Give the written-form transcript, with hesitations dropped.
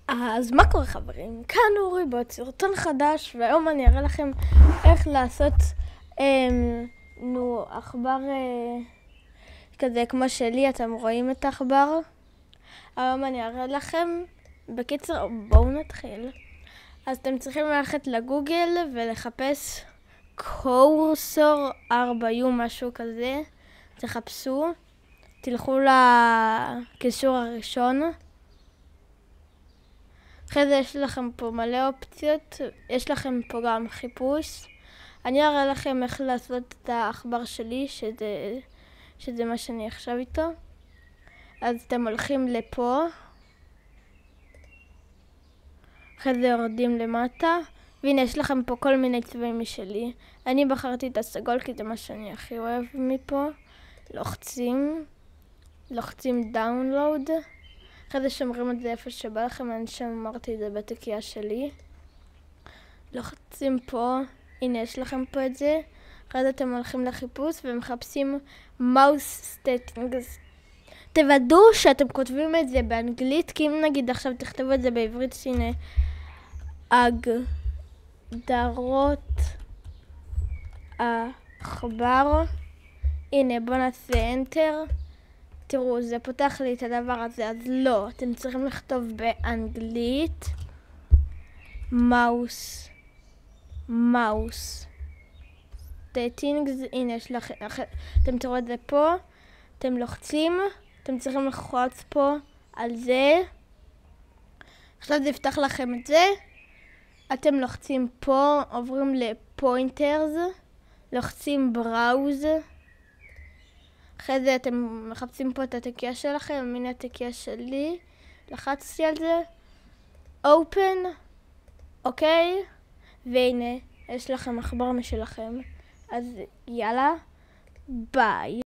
אז מה קורה חברים? כאן אורי בעוד סרטון חדש, והיום אני אראה לכם איך לעשות עכבר כזה כמו שלי. אתם רואים את העכבר? היום אני אראה לכם. בקיצר, בואו נתחיל. אז אתם צריכים ללכת לגוגל ולחפש קורסור 4U, משהו כזה. תחפשו, תלכו לקישור הראשון. אחרי זה יש לכם פה מלא אופציות, יש לכם פה גם חיפוש. אני אראה לכם איך לעשות את העכבר שלי, שזה מה שאני עכשיו איתו. אז אתם הולכים לפה, אחרי זה יורדים למטה, והנה יש לכם פה כל מיני צבעים משלי. אני בחרתי את הסגול כי זה מה שאני הכי אוהב מפה. לוחצים דאונלוד. אחרי זה שומרים את זה איפה שבא לכם, אני שמרתי את זה בתיקייה שלי. לוחצים פה, הנה יש לכם פה את זה. אחרי זה אתם הולכים לחיפוש ומחפשים mouse settings. תוודאו שאתם כותבים את זה באנגלית, כי אם נגיד עכשיו תכתבו את זה בעברית, הנה הגדרות העכבר. הנה בואו נעשה enter. תראו, זה פותח לי את הדבר הזה, אז לא, אתם צריכים לכתוב באנגלית mouse settings. הנה יש לכם, אתם תראו את זה פה, אתם לוחצים, אתם צריכים ללחוץ פה על זה. עכשיו זה יפתח לכם את זה, אתם לוחצים פה, עוברים לפוינטרס, לוחצים browse. אחרי זה אתם מחפשים פה את התיקייה שלכם, הנה התיקייה שלי, לחצתי על זה, open, אוקיי, והנה יש לכם עכבר משלכם. אז יאללה, ביי.